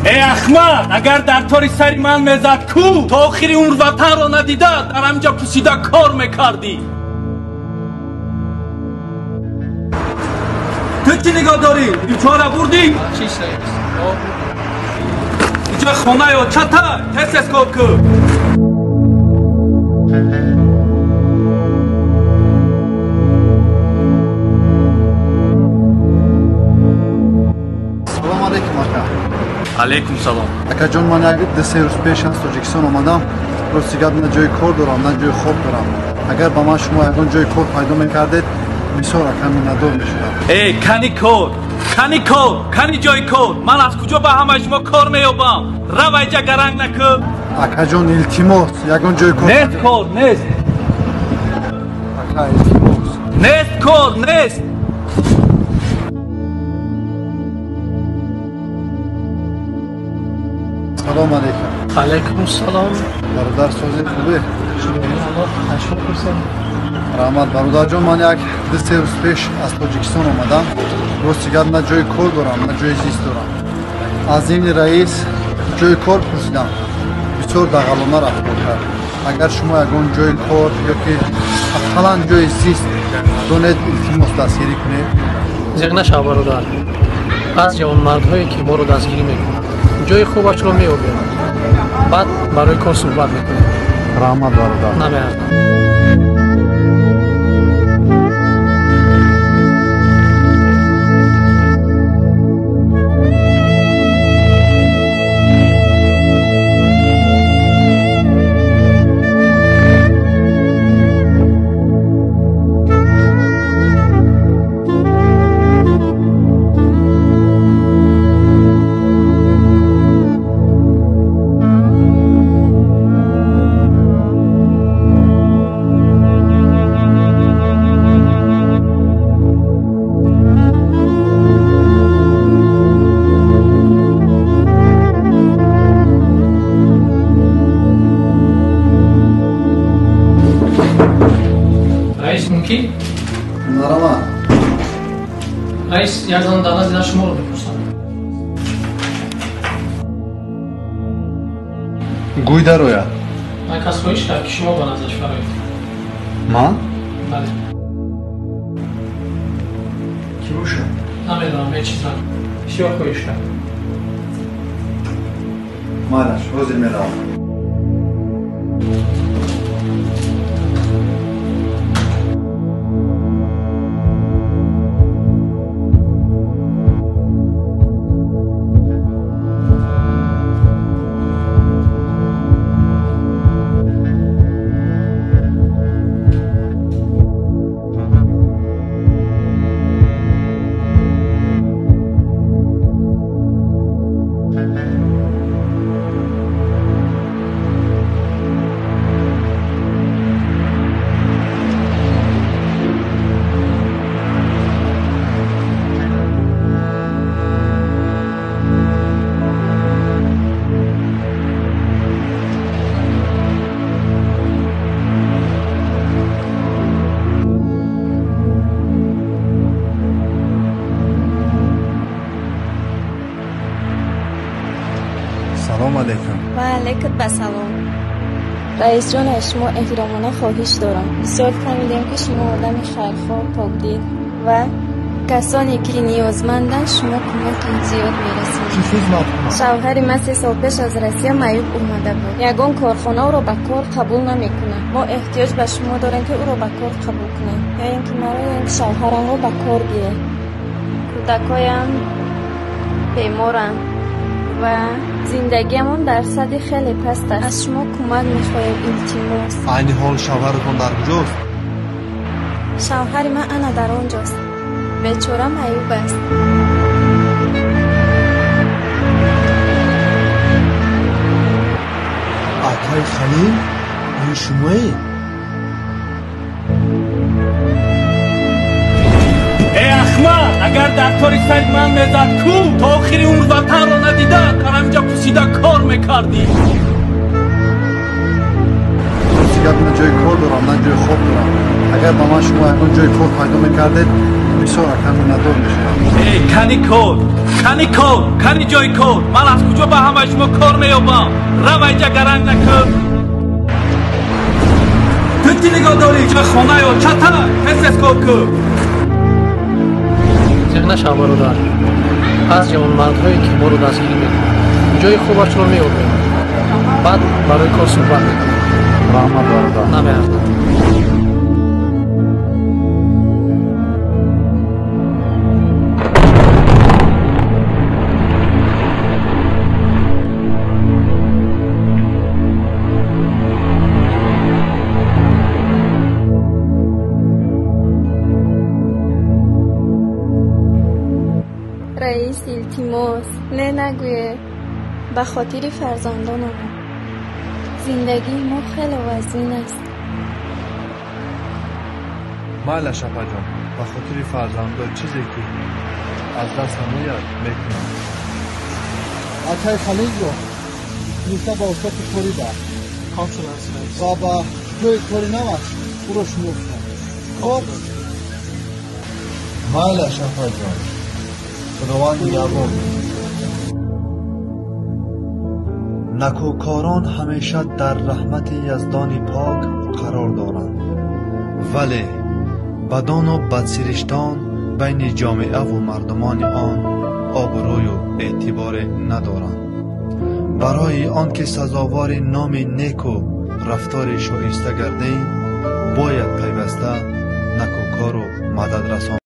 ای احمق، اگر در طوری سری من میزد کو تا آخری عمر وطن رو ندیده در همجا پوسیده کار میکردی. تو چی نگاه داری؟ بیچاره بردی؟ چیش رئیس اینجا خانه یا چطور؟ تست اسکوپ که علیکم سلام. اکا جان من یک 2 روز پیش از تاجیکستان آمدم. راستی نه جای کار دارم نه جای خواب دارم. اگر با من شما یگان جای کار پیدا میکردید بسیار کمی ندار میشدم. ای کنی کار کنی جای کار من از کجا به همه شما کار میابم؟ رو اینجا گرنگ نکن. اکا جان التماس یگان جای کار نیست کار نیست. اکا التماس نیست کار نیست. سلام علیکم. علیکم سلام. برادر سازی خوبه؟ شکر رحمت برادر جان من یک 2 روز پیش از تاجیکستان آمدم. راستی نه جای کار دارم نه جای زیست دارم. از این رئیس جای کار پرسیدم. بسیار دغلانه رفتار کرد. اگر شما یگان جای کار یا که اقلا جای زیست دونید التماس دستگیری کنید. زیغ نشو برادر. از جوانمردهایی که ما رو دستگیری میکنن جای خوبش رو میابیم بعد برای کار صحبت میکنیم. رحمت برادر. نمیارم. نرمه رئیس یک زن دانا دیدن شما رو بپرسم. گوی در رویا من کس خواهیش کرد که شما با نظرش فرایید. من؟ بله. کی روشه؟ نمیدونم یه چیز نکن. شما خواهیش کرد. مالش روزی میرم. سلام علیکم. و علیکم بسلام. رئیس جان شما احترامانه خواهش دارم. بسیار فهمیدیم که شما آدم خیرخواه پاکدل و کسانی که نیازمندن شما کمک زیاد میرسید. شوهر من 3 سال پیش از روسیه معیوب اومده بود. یگان کارخانه رو به کار قبول نمیکنه. ما احتیاج به شما داریم که او رو به کار قبول کنیم. یا اینکه مرا یا اینکه شوهرم رو به کار بیه. کودکایم بیمارن و زندگیمون در سطح خیلی پست است. از شما کمک میخوایم التماس. عین حال شوهرتون در کجاست؟ شوهر من انا در آنجاست. بیچاره معیوب است. آقای خلیل این شمایی؟ ای احمق، اگر در طوری سری من میزد کو تا آخری عمر وطن رو ندیده در همجا پوسیده کار میکردی. نه جای کار دارم نه جای خواب دارم. اگر با من شما یکان جای کار پیدا میکردید بسیار کمی ندار میشدم. ای کنی کار کنی جای کار من از کجا به همه شما کار میابم رو اینجا گرنگ نکن تو چی نگاه داری چه خانه یا چطور کسی از کار کن ذهنش برادر از جوانمردهایی که ما رو دستگیری میکنن جای خوبش رو میابیم بعد برای کار صحبت میکنم رحمت برادر نمیارد رئیس التماس نه نگویه به خاطر فرزندانم زندگی ما خیلی وزین است مالا شفا جان به خاطر فرزندا چیزی که از دست میاد میکنم اتای خلیل رو نیسته با استاد کوری ده و با جای کوری نماش برو شروع کن خب مالا شفا جان خداوند یعقوب نکوکاران همیشه در رحمت یزدان پاک قرار دارند ولی بدان و بدسرشتان بین جامعه و مردمان آن آبروی و اعتبار ندارند برای آنکه سزاوار نام نیک و رفتار شایسته گردیم باید پیوسته نکوکار و مدد رسان